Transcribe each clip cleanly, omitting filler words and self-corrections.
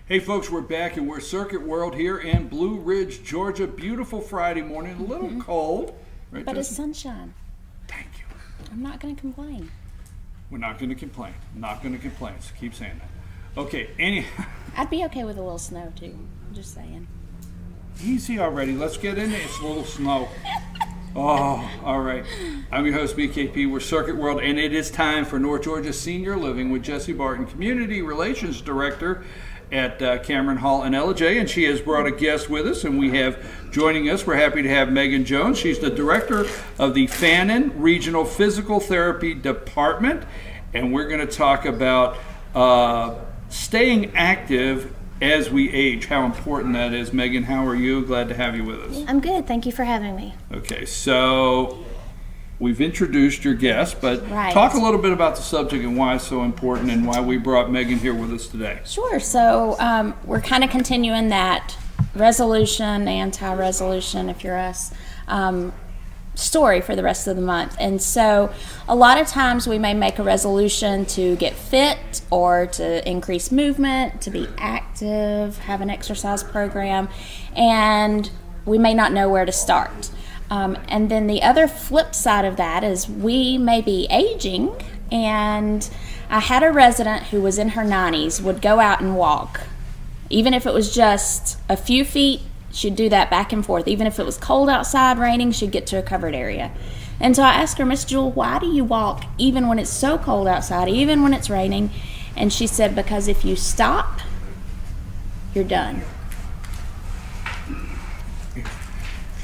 Hey folks, we're back and we're Circuit World here in Blue Ridge, Georgia. Beautiful Friday morning, a little cold. Right, but Jessi? it's sunshine. Thank you. I'm not going to complain. We're not going to complain. Not going to complain, so keep saying that. Okay, anyhow. I'd be okay with a little snow too. I'm just saying. Easy already. Let's get into it. It's a little snow. Oh, all right. I'm your host, BKP. We're Circuit World, and it is time for North Georgia Senior Living with Jessi Barton, Community Relations Director at Cameron Hall and LJ, and she has brought a guest with us, and we have joining us, we're happy to have Megan Jones. She's the director of the Fannin Regional Physical Therapy Department, and we're going to talk about staying active as we age, how important that is. Megan, how are you? Glad to have you with us. I'm good. Thank you for having me. Okay, so we've introduced your guest, but talk a little bit about the subject and why it's so important and why we brought Megan here with us today. Sure. So we're kind of continuing that resolution, anti-resolution, if you're us, story for the rest of the month. And so a lot of times we may make a resolution to get fit or to increase movement, to be active, have an exercise program, and we may not know where to start. And then the other flip side of that is we may be aging, and I had a resident who was in her 90s would go out and walk. Even if it was just a few feet, she'd do that back and forth. Even if it was cold outside, raining, she'd get to a covered area. And so I asked her, Miss Jewel, why do you walk even when it's so cold outside, even when it's raining? And she said, because if you stop, you're done.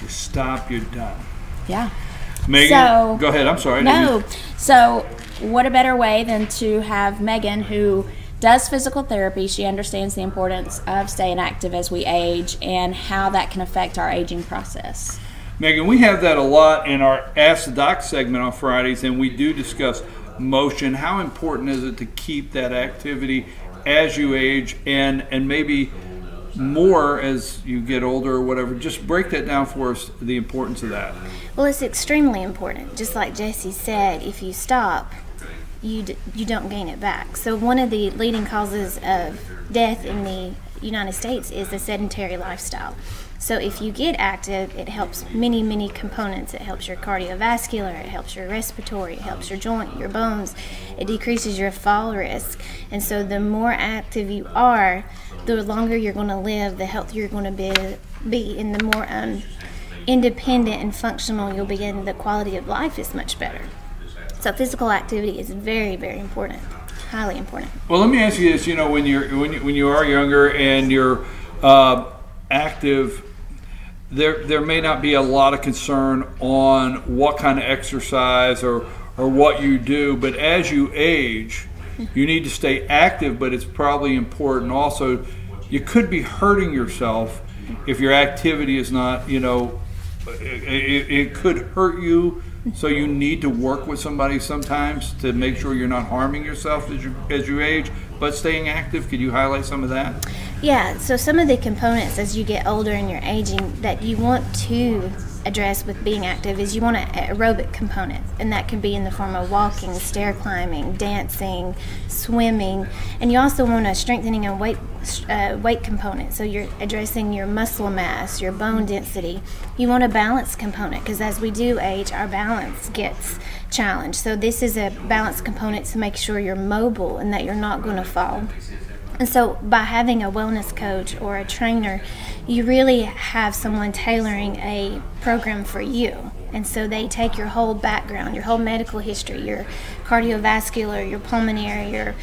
Stop, you're done. Yeah. Megan, so, go ahead. I'm sorry. No. So what a better way than to have Megan, who does physical therapy. She understands the importance of staying active as we age and how that can affect our aging process. Megan, we have that a lot in our Ask the Doc segment on Fridays, and we do discuss motion. How important is it to keep that activity as you age and maybe more as you get older or whatever? Just break that down for us, the importance of that. Well, it's extremely important. Just like Jessi said, if you stop, you don't gain it back. So one of the leading causes of death in the United States is the sedentary lifestyle. So if you get active, it helps many, many components. It helps your cardiovascular, it helps your respiratory, it helps your joint, your bones. It decreases your fall risk. And so the more active you are, the longer you're going to live, the healthier you're going to be, and the more independent and functional you'll be, and the quality of life is much better. So physical activity is very, very important, highly important. Well, let me ask you this: you know, when you are younger and you're active, there may not be a lot of concern on what kind of exercise or what you do, but as you age, you need to stay active. But it's probably important also. You could be hurting yourself if your activity is not, it could hurt you. So you need to work with somebody sometimes to make sure you're not harming yourself as you age, but staying active. Could you highlight some of that? Yeah, so some of the components as you get older and you're aging that you want to address with being active is you want an aerobic component, and that can be in the form of walking, stair climbing, dancing, swimming, and you also want a strengthening and weight component, so you're addressing your muscle mass, your bone density. You want a balance component, because as we do age, our balance gets challenged. So this is a balance component to make sure you're mobile and that you're not going to fall. And so by having a wellness coach or a trainer, you really have someone tailoring a program for you. And so they take your whole background, your whole medical history, your cardiovascular, your pulmonary, your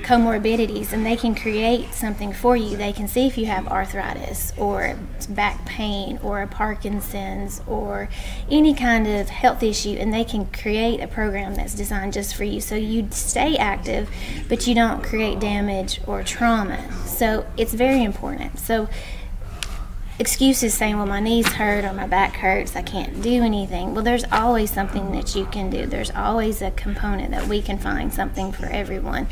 comorbidities, and they can create something for you. They can see if you have arthritis or back pain or Parkinson's or any kind of health issue, and they can create a program that's designed just for you, so you stay active but you don't create damage or trauma. So it's very important. So excuses saying, well, my knees hurt or my back hurts, I can't do anything. Well, there's always something that you can do. There's always a component that we can find something for everyone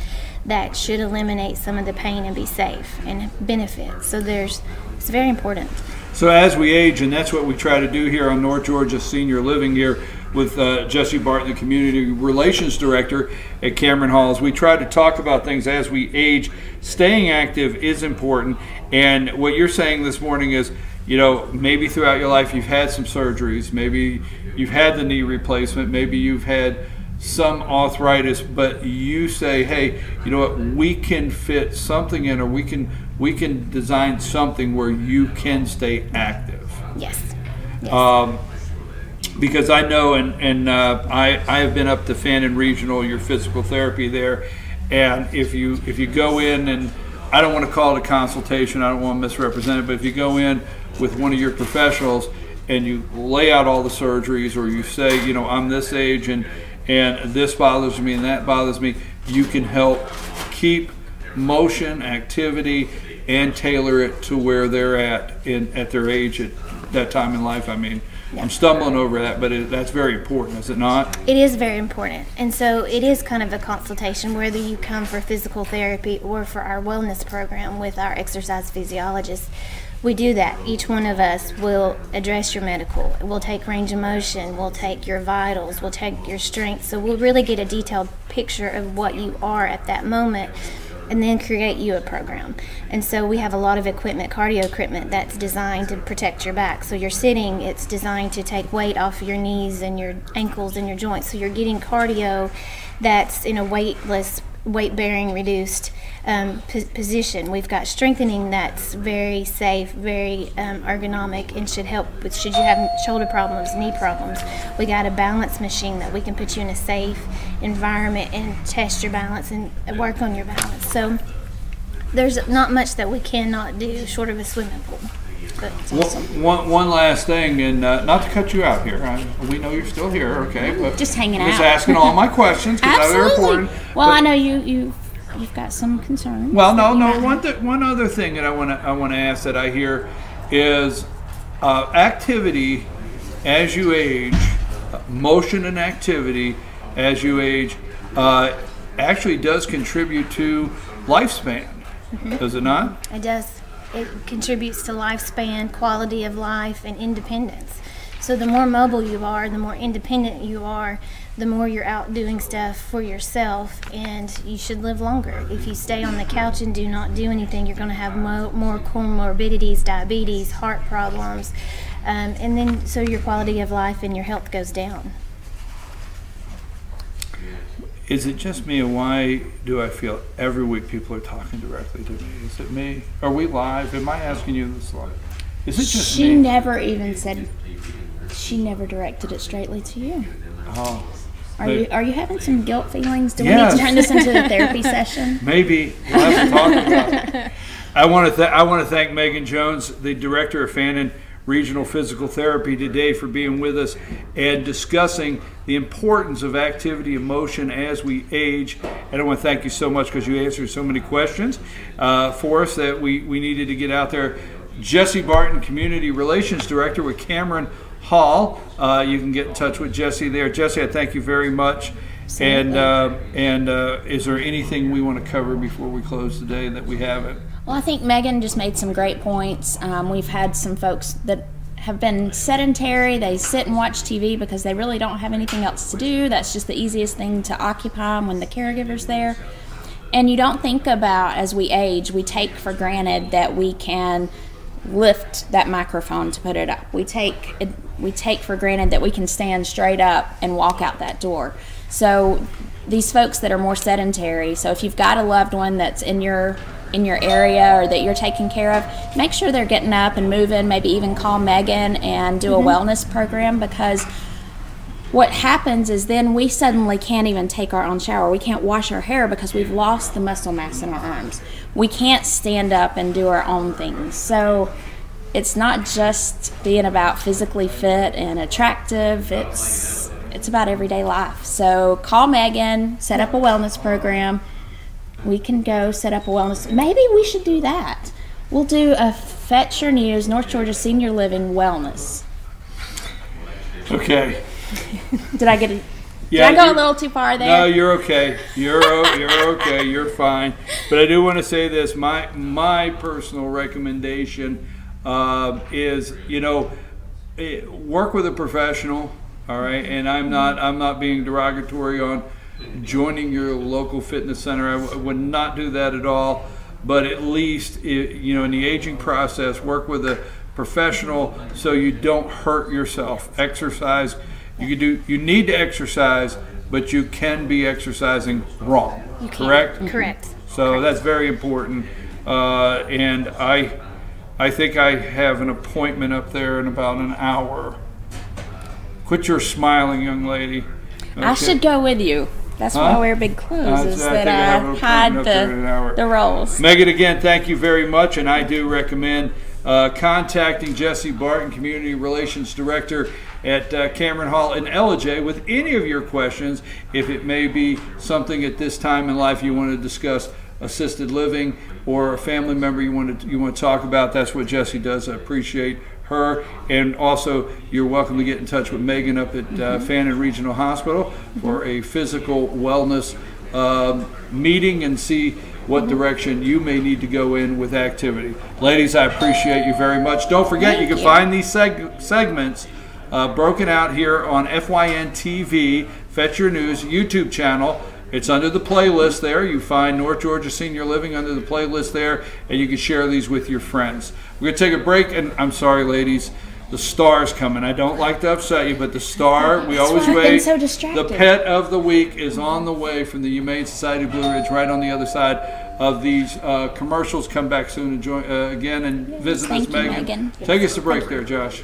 that should eliminate some of the pain and be safe and benefit. So it's very important. So as we age, and that's what we try to do here on North Georgia Senior Living here, with Jessi Barton, the Community Relations Director at Cameron Hall. As we try to talk about things as we age, staying active is important. And what you're saying this morning is, you know, maybe throughout your life you've had some surgeries, maybe you've had the knee replacement, maybe you've had some arthritis, but you say, hey, you know what, we can fit something in, or we can design something where you can stay active. Yes. Yes. Because I know, and I have been up to Fannin Regional, your physical therapy there, and if you go in, and I don't want to call it a consultation, I don't want to misrepresent it, but if you go in with one of your professionals and you lay out all the surgeries, or you say, you know, I'm this age and this bothers me and that bothers me, you can help keep motion, activity, and tailor it to where they're at their age at that time in life. I mean, yeah. I'm stumbling over that, but that's very important, is it not? It is very important. And so it is kind of a consultation, whether you come for physical therapy or for our wellness program with our exercise physiologist. We do that. Each one of us will address your medical. We'll take range of motion. We'll take your vitals. We'll take your strength. So we'll really get a detailed picture of what you are at that moment, and then create you a program. And so we have a lot of equipment, cardio equipment, that's designed to protect your back. So you're sitting, it's designed to take weight off of your knees and your ankles and your joints. So you're getting cardio that's in a weightless, weight-bearing, reduced position. We've got strengthening that's very safe, very ergonomic, and should help with, should you have shoulder problems, knee problems. We got a balance machine that we can put you in a safe environment and test your balance and work on your balance. So there's not much that we cannot do short of a swimming pool. But it's awesome. One last thing, and not to cut you out here. We know you're still here, okay? But just hanging out. Just asking all my questions because they're important. Well, I know you've got some concerns. Well, no. One other thing that I want to ask that I hear is activity as you age, motion and activity as you age, actually does contribute to lifespan. Mm-hmm. Does it not? It does. It contributes to lifespan, quality of life, and independence. So the more mobile you are, the more independent you are, the more you're out doing stuff for yourself, and you should live longer. If you stay on the couch and do not do anything, you're going to have more comorbidities, diabetes, heart problems, and then so your quality of life and your health goes down. Is it just me, or why do I feel every week people are talking directly to me? Is it me? Are we live? Am I asking you this live? Is it just me? She never even said, she never directed it straightly to you. Oh. Are you having some guilt feelings? Do Yes. we need to turn this into a therapy session? Maybe. We'll have to talk about it. I want to thank Megan Jones, the Director of Fannin Regional Physical Therapy, today for being with us and discussing the importance of activity and motion as we age. And I want to thank you so much because you answered so many questions for us that we needed to get out there. Jessi Barton, Community Relations Director with Cameron Hall. You can get in touch with Jessi there. Jessi, I thank you very much. Absolutely. And is there anything we want to cover before we close today that we haven't? Well, I think Megan just made some great points. We've had some folks that have been sedentary. They sit and watch TV because they really don't have anything else to do. That's just the easiest thing to occupy them when the caregiver's there. And you don't think about, as we age, we take for granted that we can lift that microphone to put it up. We take for granted that we can stand straight up and walk out that door. So these folks that are more sedentary, so if you've got a loved one that's in your area or that you're taking care of, make sure they're getting up and moving, maybe even call Megan and do a wellness program, because what happens is then we suddenly can't even take our own shower. We can't wash our hair because we've lost the muscle mass in our arms. We can't stand up and do our own things. So it's not just being about physically fit and attractive, it's about everyday life. So call Megan, set up a wellness program. We can go set up a wellness. Maybe we should do that. We'll do a Fetch Your News North Georgia Senior Living Wellness. Okay. Did I go a little too far there? No, you're okay. You're okay. You're fine. But I do want to say this. My personal recommendation is, work with a professional. All right, and I'm not being derogatory on joining your local fitness center. I would not do that at all. But at least, you know, in the aging process, work with a professional so you don't hurt yourself. Exercise. You need to exercise, but you can be exercising wrong. Correct? Correct. So that's very important. And I think I have an appointment up there in about an hour. Quit your smiling, young lady. Okay. I should go with you. That's why I wear big clothes, is that I hide the rolls. Megan, again, thank you very much, and I do recommend contacting Jessi Barton, Community Relations Director at Cameron Hall in Ellijay, with any of your questions. If it may be something at this time in life you want to discuss, assisted living, or a family member you want to talk about, that's what Jessi does. I appreciate her. And also, you're welcome to get in touch with Megan up at Fannin Regional Hospital for a physical wellness meeting and see what direction you may need to go in with activity. Ladies, I appreciate you very much. Don't forget, you can find these segments broken out here on FYN TV, Fetch Your News YouTube channel. It's under the playlist there. You find North Georgia Senior Living under the playlist there, and you can share these with your friends. We're going to take a break, and I'm sorry, ladies, the star's coming. I don't like to upset you, but the star, we always wait. So distracted. The pet of the week is on the way from the Humane Society of Blue Ridge, right on the other side of these commercials. Come back soon and join again and visit us, Megan. Megan. Take us to break there, Josh.